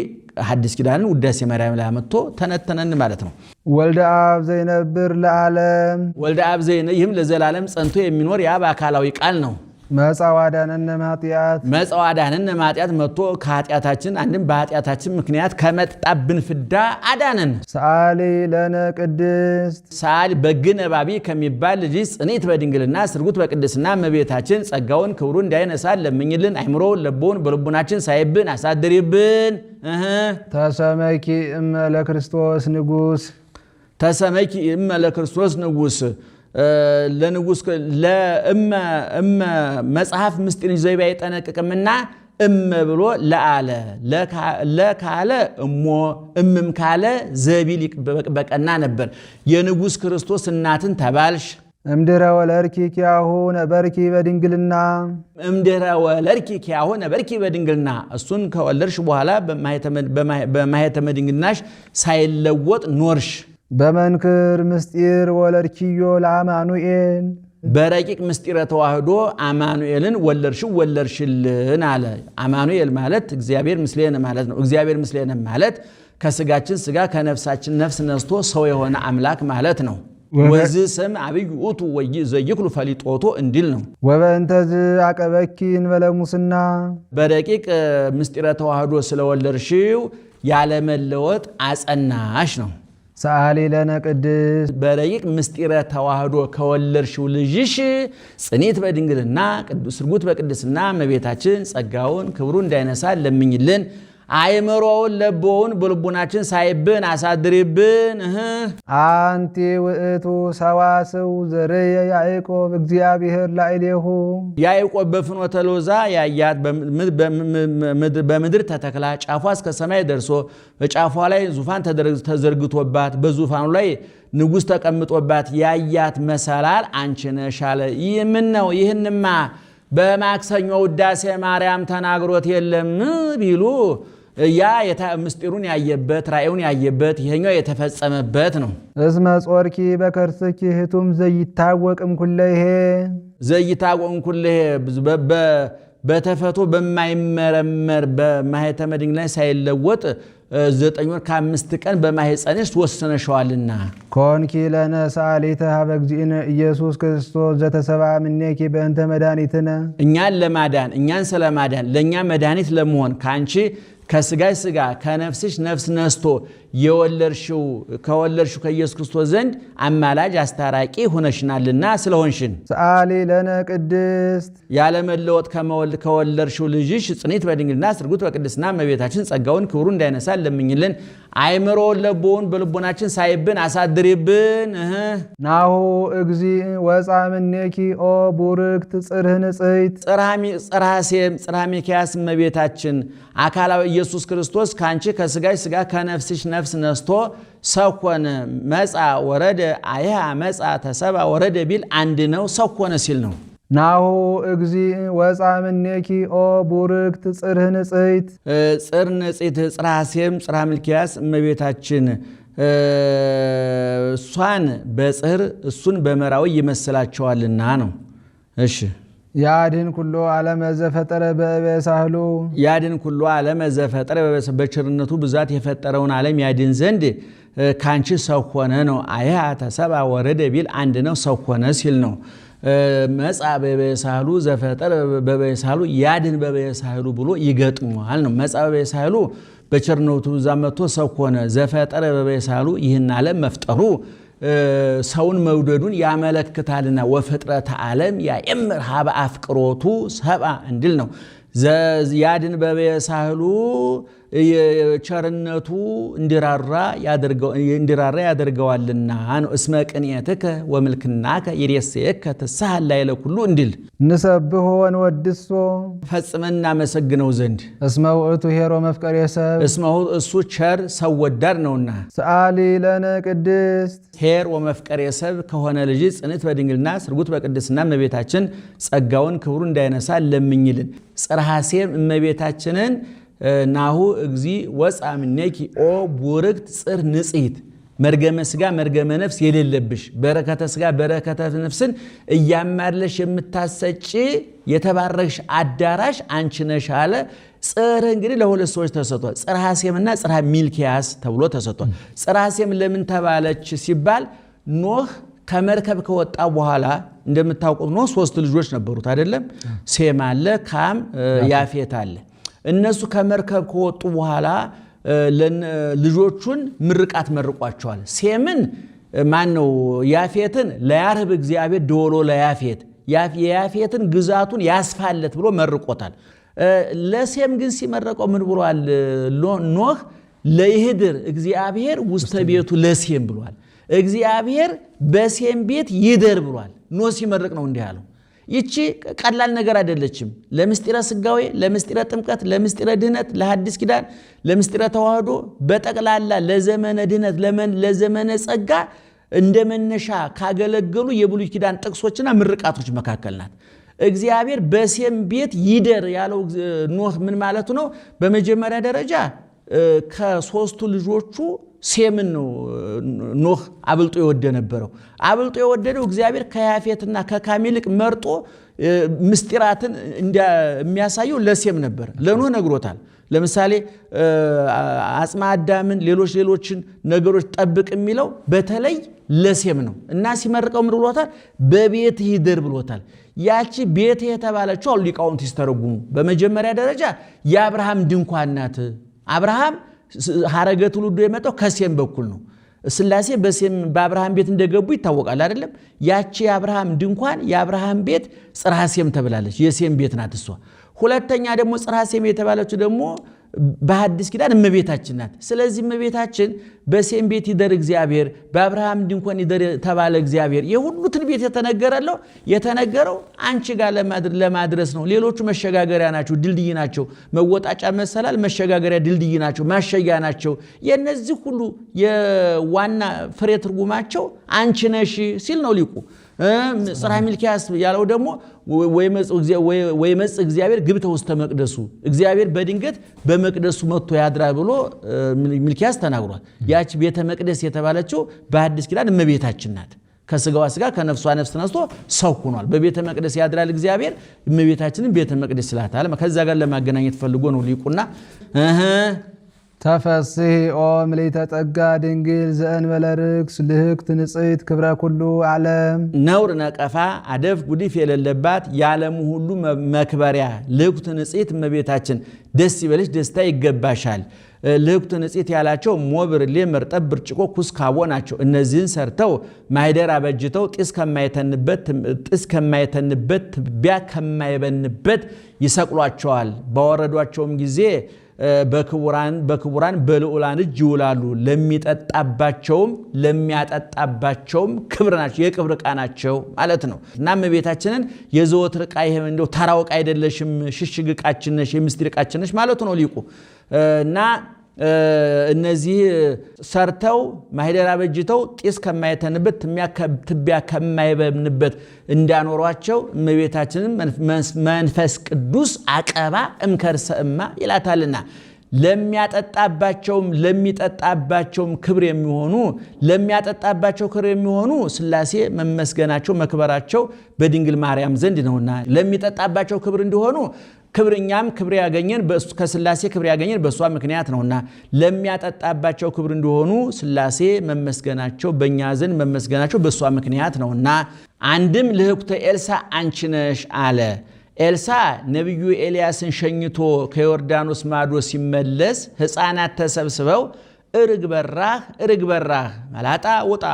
ሐዲስ ኪዳንን ውዳሴ ማርያም ላይ አመጥቶ ተነተነን ማለት ነው። ወልደ አብ ዘይነብር ለዓለም ወልደ አብ ይህም ለዘላለም ጸንቶ የሚኖር የአብ አካላዊ ቃል ነው። መጻዋዳነነ ማጥያት መጻዋዳነነ ማጥያት መጥቶ ከኃጢአታችን አንድም በኃጢአታችን ምክንያት ከመጣብን ፍዳ አዳነን። ሰአሊ ለነ ቅድስት ሰአሊ በግነባቢ ከሚባል ልጅ ጽኔት በድንግልና ስርጉት በቅድስና እመቤታችን ጸጋውን ክብሩ እንዳይነሳን ለምኝልን። አይምሮውን ለቦውን በልቡናችን ሳይብን አሳድሪብን። ተሰመኪ እመ ለክርስቶስ ንጉስ ተሰመኪ እመ ለክርስቶስ ንጉስ ለንጉስ ለእመ መጽሐፍ ምስጢር ዘይባ ይጠነቅቅምና ብሎ ለካለ እሞ እምም ካለ ዘቢል በቀና ነበር። የንጉስ ክርስቶስ እናትን ተባልሽ። እምድረ ወለርኪ ኪያሁ ነበርኪ በድንግልና እምድረ ወለርኪ ኪያሁ ነበርኪ በድንግልና እሱን ከወለድሽ በኋላ በማኅተመ ድንግልናሽ ሳይለወጥ ኖርሽ። በመንክር ምስጢር ወለድኪዮ ለአማኑኤል በረቂቅ ምስጢረ ተዋህዶ አማኑኤልን ወለድሽልን አለ። አማኑኤል ማለት እግዚአብሔር ምስሌነ ማለት ነው። እግዚአብሔር ምስሌነ ማለት ከስጋችን ስጋ ከነፍሳችን ነፍስ ነስቶ ሰው የሆነ አምላክ ማለት ነው። ወዚህ ስም አብይ ውእቱ ዘይክሉ ፈሊጦቶ እንዲል ነው። ወበእንተዝ አቀበኪ እንበለ ሙስና በረቂቅ ምስጢረ ተዋህዶ ስለወለድሽው ያለመለወጥ አጸናሽ ነው። ሰአሊ ለነ ቅድስት በረቂቅ ምስጢረ ተዋህዶ ከወለድሽው ልጅሽ ጽኔት በድንግልና ስርጉት በቅድስና እመቤታችን ጸጋውን ክብሩ እንዳይነሳ ለምኝልን። አይምሮውን ለቦውን በልቡናችን ሳይብን አሳድሪብን። አንቲ ውእቱ ሰዋስው ዘርየ ያዕቆብ እግዚአብሔር ላዕሌሁ ያዕቆብ በፍኖተ ሎዛ ያያት በምድር ተተክላ ጫፏ እስከ ሰማይ ደርሶ በጫፏ ላይ ዙፋን ተዘርግቶባት በዙፋኑ ላይ ንጉሥ ተቀምጦባት ያያት መሰላል አንቺ ነሽ አለ። ምን ነው? ይህንማ በማክሰኞ ውዳሴ ማርያም ተናግሮት የለም ቢሉ ያ ምስጢሩን ያየበት ራእዩን ያየበት ይሄኛው የተፈጸመበት ነው። እስመ ጾርኪ በከርስኪ ህቱም ዘይታወቅም ኩለሄ ዘይታወቅም ኩለሄ በተፈቶ በማይመረመር በማኅተመ ድንግልና ሳይለወጥ 9 ወር ከ5 ቀን በማኅፀንሽ ወስነሽዋልና። ኮንኪ ለነ ሰአሊተ ሀበ እግዚእነ ኢየሱስ ክርስቶስ ዘተሰብአ እምኔኪ በእንተ መድኃኒትነ እኛን ስለማዳን ለእኛ መድኃኒት ለመሆን ከአንቺ ከስጋሽ ስጋ ከነፍስሽ ነፍስ ነስቶ ከወለድሽው ከኢየሱስ ክርስቶስ ዘንድ አማላጅ አስታራቂ ሆነሽናልና ስለሆንሽን። ሰአሊ ለነ ቅድስት ያለመለወጥ ከወለድሽው ልጅሽ ጽኔት በድንግልና ስርጉት በቅድስና እመቤታችን ጸጋውን ክብሩ እንዳይነሳ ለምኝልን። አይምሮውን ለቦውን በልቦናችን ሳይብን አሳድሪብን። ናሁ እግዚእ ወፃ እምኔኪ ኦ ቡርክት ጽርህ ንጽሕት ጽርሐ ሴም ጽርሐ ሚክያስ እመቤታችን አካላዊ ኢየሱስ ክርስቶስ ከአንቺ ከስጋሽ ስጋ ከነፍስሽ ነፍስ ነስቶ ሰው ሆነ። መጻ ወረደ አይሃ መጻ ተሰባ ወረደ ቢል አንድ ነው። ሰው ሆነ ሲል ነው። ናሁ እግዚእ ወፃ እምኔኪ ኦ ቡርክት ጽርህ ንጽሕት ጽር ንጽሕት ጽርሐ ሴም ጽርሐ ሚክያስ እመቤታችን እሷን በጽር እሱን በመራዊ ይመስላቸዋልና ነው። እሺ ያድን ኩሎ ዓለም ዘፈጠረ በበሳህሉ ያድን ኩሎ ዓለም ዘፈጠረ በቸርነቱ ብዛት የፈጠረውን ዓለም ያድን ዘንድ ካንቺ ሰው ሆነ ነው። አያ ተሰባ ወረደ ቢል አንድ ነው፣ ሰው ሆነ ሲል ነው። መጻ በበሳህሉ ዘፈጠረ በበሳህሉ ያድን በበሳህሉ ብሎ ይገጥመዋል ነው። መጻ በበሳህሉ በቸርነቱ ብዛት መጥቶ ሰው ሆነ። ዘፈጠረ በበሳህሉ ይህን ዓለም መፍጠሩ ሰውን መውደዱን ያመለክታልና ወፍጥረተ ዓለም ያእምር ሀበ አፍቅሮቱ ሰብአ እንድል ነው። ያድን በበሳህሉ ቸርነቱ እንዲራራ ያደርገዋልና ነው። እስመ ቅንኤትከ ወምልክናከ ይሬስየከ ተሳሃል ላዕለ ኩሉ እንድል ንሰብሖ ወንወድሶ ፈጽመን እናመሰግነው ዘንድ እስመ ውእቱ ኄሮ መፍቀሬ ሰብ እስመ እሱ ቸር ሰው ወዳድ ነውና። ሰአሊ ለነ ቅድስት ኄር ወመፍቀሬ ሰብ ከሆነ ልጅ ጽንዕት በድንግልና ስርጉት በቅድስና እመቤታችን ጸጋውን ክብሩ እንዳይነሳ ለምኝልን። ጽርሐ ሤም እመቤታችንን ናሁ እግዚ ወፃ እምኔኪ ኦ ቡርክት ጽር ንጽሕት መርገመ ሥጋ መርገመ ነፍስ የሌለብሽ በረከተ ሥጋ በረከተ ነፍስን እያማለሽ የምታሰጪ የተባረክሽ አዳራሽ አንቺ ነሽ አለ። ጽር እንግዲህ ለሁለት ሰዎች ተሰጥቷል። ጽርሐ ሤምና ጽርሐ ሚልክያስ ተብሎ ተሰጥቷል። ጽርሐ ሤም ለምን ተባለች ሲባል ኖህ ከመርከብ ከወጣ በኋላ እንደምታውቁት ኖህ 3 ልጆች ነበሩት አይደለም? ሴም አለ፣ ካም፣ ያፌት አለ። እነሱ ከመርከብ ከወጡ በኋላ ልጆቹን ምርቃት መርቋቸዋል። ሴምን ማነው? ያፌትን ለያርህብ እግዚአብሔር ደወሎ ለያፌት የያፌትን ግዛቱን ያስፋለት ብሎ መርቆታል። ለሴም ግን ሲመረቀው ምን ብሏል? ኖህ ለይህድር እግዚአብሔር ውስተ ቤቱ ለሴም ብሏል። እግዚአብሔር በሴም ቤት ይደር ብሏል። ኖህ ሲመርቅ ነው እንዲህ ያለው። ይቺ ቀላል ነገር አይደለችም። ለምስጢረ ስጋዌ፣ ለምስጢረ ጥምቀት፣ ለምስጢረ ድህነት፣ ለሐዲስ ኪዳን፣ ለምስጢረ ተዋህዶ በጠቅላላ ለዘመነ ድህነት ለዘመነ ጸጋ እንደ መነሻ ካገለገሉ የብሉይ ኪዳን ጥቅሶችና ምርቃቶች መካከል ናት። እግዚአብሔር በሴም ቤት ይደር ያለው ኖህ ምን ማለቱ ነው? በመጀመሪያ ደረጃ ከሶስቱ ልጆቹ ሴምን ነው ኖህ አብልጦ የወደ ነበረው። አብልጦ የወደደው እግዚአብሔር ከያፌትና ከካም ይልቅ መርጦ ምስጢራትን የሚያሳየው ለሴም ነበር። ለኖህ ነግሮታል። ለምሳሌ አጽመ አዳምን ሌሎችን ነገሮች ጠብቅ የሚለው በተለይ ለሴም ነው እና ሲመርቀው ምን ብሎታል? በቤት ይደር ብሎታል። ያቺ ቤት የተባለችው አሁን ሊቃውንት ሲተረጉሙ በመጀመሪያ ደረጃ የአብርሃም ድንኳን ናት። አብርሃም ሐረገ ትውልዱ የመጣው ከሴም በኩል ነው። ሥላሴ በአብርሃም ቤት እንደገቡ ይታወቃል አይደለም? ያቺ የአብርሃም ድንኳን የአብርሃም ቤት ጽርሐ ሤም ተብላለች። የሴም ቤት ናት እሷ። ሁለተኛ ደግሞ ጽርሐ ሤም የተባለችው ደግሞ በሐዲስ ኪዳን እመቤታችን ናት። ስለዚህ እመቤታችን በሴም ቤት ይደር እግዚአብሔር፣ በአብርሃም ድንኳን ይደር ተባለ እግዚአብሔር። የሁሉ ትንቢት የተነገረው አንቺ ጋር ለማድረስ ነው። ሌሎቹ መሸጋገሪያ ናቸው፣ ድልድይ ናቸው። መወጣጫ መሰላል መሸጋገሪያ ድልድይ ናቸው፣ ማሸጊያ ናቸው። የነዚህ ሁሉ የዋና ፍሬ ትርጉማቸው አንቺ ነሽ ሲል ነው ሊቁ። ጽርሐ ሚልክያስ ያለው ደግሞ ወይመጽእ እግዚአብሔር ግብተ ውስተ መቅደሱ፣ እግዚአብሔር በድንገት በመቅደሱ መጥቶ ያድራ ብሎ ሚልክያስ ተናግሯል። ያች ቤተ መቅደስ የተባለችው በሐዲስ ኪዳን እመቤታችን ናት። ከስጋዋ ስጋ ከነፍሷ ነፍስ ተነስቶ ሰው ሆኗል። በቤተ መቅደስ ያድራል እግዚአብሔር። እመቤታችንን ቤተ መቅደስ ስላታል። ከዛ ጋር ለማገናኘት ፈልጎ ነው ሊቁና ተፈስሒ ኦ ምልዕተ ጸጋ ድንግል ዘእንበለ ርክስ ልህቅት ንጽሕት ክብረ ኩሉ ዓለም ነውር ነቀፋ አደፍ ጉዲፍ የሌለባት የዓለሙ ሁሉ መክበሪያ ልህቅት ንጽሕት እመቤታችን ደስ ይበልሽ፣ ደስታ ይገባሻል። ልህቅት ንጽሕት ያላቸው ሞ፣ ብርሌ፣ መርጠብ፣ ብርጭቆ፣ ኩስካቦ ናቸው። እነዚህን ሰርተው ማኅደር አበጅተው ጢስ ከማይተንበት ትቢያ ከማይበንበት ይሰቅሏቸዋል። ባወረዷቸውም ጊዜ በክቡራን በልዑላን እጅ ይውላሉ። ለሚጠጣባቸውም ለሚያጠጣባቸውም ክብር ናቸው፣ የክብር ዕቃ ናቸው ማለት ነው። እና እመቤታችንን የዘወትር ዕቃ ይሄ እንደው ተራው ዕቃ አይደለሽም፣ ሽሽግ ዕቃችን ነሽ፣ የምስጢር ዕቃችን ነሽ ማለቱ ነው ሊቁ። እና እነዚህ ሰርተው ማኅደር አበጅተው ጢስ ከማይተንበት ትቢያ ከማይበንበት እንዳኖሯቸው እመቤታችንን መንፈስ ቅዱስ አቀባ እምከርሰ እማ ይላታልና ለሚያጠጣባቸውም ለሚጠጣባቸውም ክብር የሚሆኑ ሥላሴ መመስገናቸው መክበራቸው በድንግል ማርያም ዘንድ ነውና ለሚጠጣባቸው ክብር እንዲሆኑ ክብርኛም ክብር ያገኘን ከሥላሴ ክብር ያገኘን በሷ ምክንያት ነውና ለሚያጠጣባቸው ክብር እንዲሆኑ ሥላሴ መመስገናቸው በእኛ ዘንድ መመስገናቸው በሷ ምክንያት ነውና አንድም ልህኩተ ኤልሳዕ አንቺ ነሽ አለ። ኤልሳዕ ነቢዩ ኤልያስን ሸኝቶ ከዮርዳኖስ ማዶ ሲመለስ ሕፃናት ተሰብስበው እርግ በራህ መላጣ ውጣ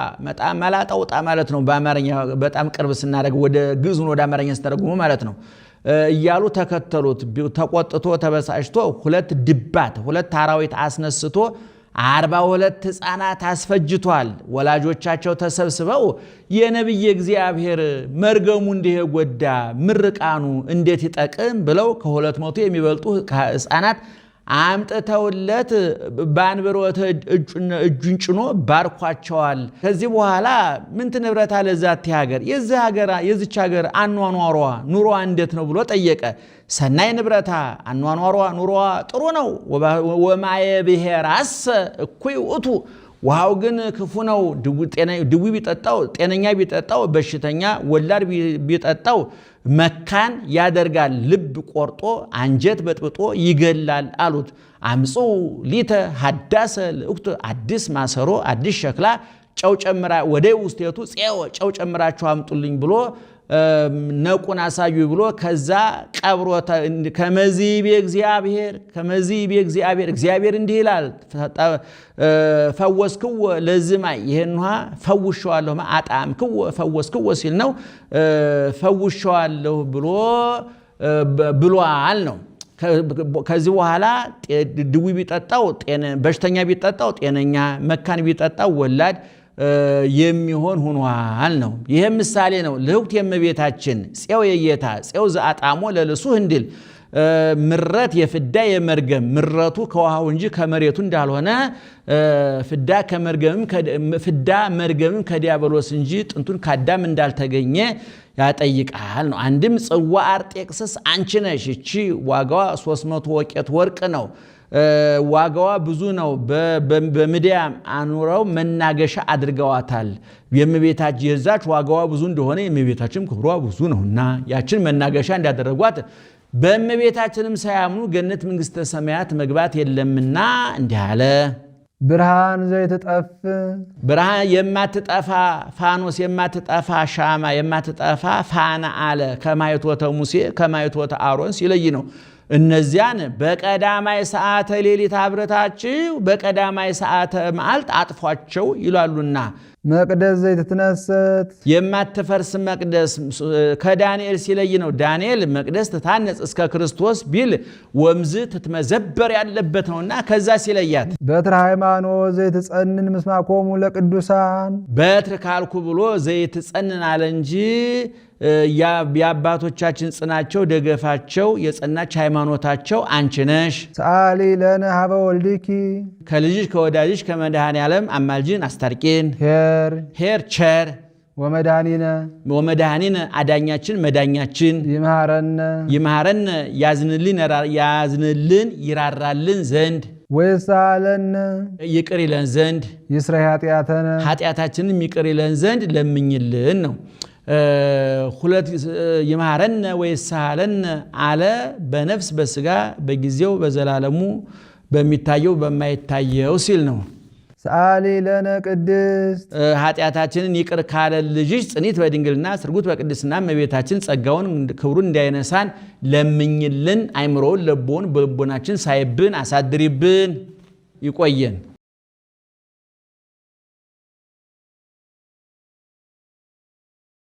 መላጣ ውጣ ማለት ነው። በአማርኛ በጣም ቅርብ ስናደርግ ወደ ግዕዙን ወደ አማርኛ ስተረጉሙ ማለት ነው እያሉ ተከተሉት። ተቆጥቶ ተበሳጭቶ ሁለት አራዊት አስነስቶ 42 ሕፃናት አስፈጅቷል። ወላጆቻቸው ተሰብስበው የነቢይ እግዚአብሔር መርገሙ እንዲህ ጎዳ ምርቃኑ እንዴት ይጠቅም ብለው ከ200 የሚበልጡ ሕፃናት አምጥተውለት በአንብሮተ እጁን ጭኖ ባርኳቸዋል። ከዚህ በኋላ ምን ትንብረት አለ ዛቲ ሀገር የዚች ሀገር አኗኗሯ ኑሮዋ እንዴት ነው ብሎ ጠየቀ። ሰናይ ንብረታ አኗኗሯ ኑሮዋ ጥሩ ነው። ወማየ ብሔራስ እኩይ ውእቱ ውሃው ግን ክፉ ነው። ድዊ ቢጠጣው ጤነኛ ቢጠጣው በሽተኛ ወላድ ቢጠጣው መካን ያደርጋል፣ ልብ ቆርጦ አንጀት በጥብጦ ይገላል አሉት። አምፁ ሊተ ሀዳሰ ልእኩት አዲስ ማሰሮ አዲስ ሸክላ ጨው ጨምራ ወደ ውስጤቱ ጨው ጨምራችሁ አምጡልኝ ብሎ ነቁን አሳዩ ብሎ ከዛ ቀብሮ ከመዚብ እግዚአብሔር እንዲህ ይላል ፈወስክዎ ለዝማይ ይሄን ውሃ ፈውሸዋለሁ አጣምክዎ ፈወስክዎ ሲል ነው ፈውሸዋለሁ ብሏል ነው። ከዚህ በኋላ ድዊ ቢጠጣው በሽተኛ ቢጠጣው ጤነኛ መካን ቢጠጣው ወላድ የሚሆን ሆኗል ነው። ይሄ ምሳሌ ነው። ልህኩት የእመቤታችን ፄው የጌታ ፄው ዘአጣሞ ለልሱህ እንዲል ምረት የፍዳ የመርገም ምረቱ ከውሃው እንጂ ከመሬቱ እንዳልሆነ ፍዳ መርገምም ከዲያብሎስ እንጂ ጥንቱን ከአዳም እንዳልተገኘ ያጠይቃል ነው። አንድም ጽዋ አርጤክስስ አንቺ ነሽ። እቺ ዋጋዋ 300 ወቄት ወርቅ ነው። ዋጋዋ ብዙ ነው። በምድያም አኑረው መናገሻ አድርገዋታል። የእመቤታችን የዛች ዋጋዋ ብዙ እንደሆነ የእመቤታችን ክብሯ ብዙ ነውና ያችን መናገሻ እንዳደረጓት በእመቤታችንም ሳያምኑ ገነት መንግሥተ ሰማያት መግባት የለምና እንዲህ አለ። ብርሃን ዘይትጠፍ ብርሃን የማትጠፋ ፋኖስ የማትጠፋ ሻማ የማትጠፋ ፋና አለ። ከማይቶተ ሙሴ ከማይቶተ አሮን ሲለይ ነው። እነዚያን በቀዳማይ ሰዓተ ሌሊት አብረታችሁ በቀዳማይ ሰዓተ መዓልት አጥፏቸው ይላሉና መቅደስ ዘይትትነሰት የማትፈርስ መቅደስ ከዳንኤል ሲለይ ነው። ዳንኤል መቅደስ ትታነጽ እስከ ክርስቶስ ቢል ወምዝ ትትመዘበር ያለበት ነውና ከዛ ሲለያት በትረ ሃይማኖት ዘይትጸንን ምስማኮሙ ለቅዱሳን በትር ካልኩ ብሎ ዘይትጸንን አለ እንጂ የአባቶቻችን ጽናቸው ደገፋቸው የጸናች ሃይማኖታቸው አንቺ ነሽ። ሰአሊ ለነ ሀበ ወልድኪ ከልጅሽ ከወዳጅሽ ከመድኃኔ ዓለም አማልጅን አስታርቂን። ሄር ቸር ወመድኃኒነ አዳኛችን መዳኛችን ይምሃረን ያዝንልን ይራራልን ዘንድ ወይሳለን ይቅር ይለን ዘንድ ይስራ ኃጢአታችንን ይቅር ይለን ዘንድ ለምኝልን ነው። ይምሃረን ወይሳለን አለ በነፍስ በስጋ በጊዜው በዘላለሙ በሚታየው በማይታየው ሲል ነው። ሰአሊ ለነ ቅድስት ኃጢአታችንን ይቅር ካለ ልጅሽ ጽኒት በድንግልና ስርጉት በቅድስና እመቤታችን ጸጋውን ክብሩን እንዳይነሳን ለምኝልን። አይምሮውን ለቦን በልቦናችን ሳይብን አሳድሪብን። ይቆየን።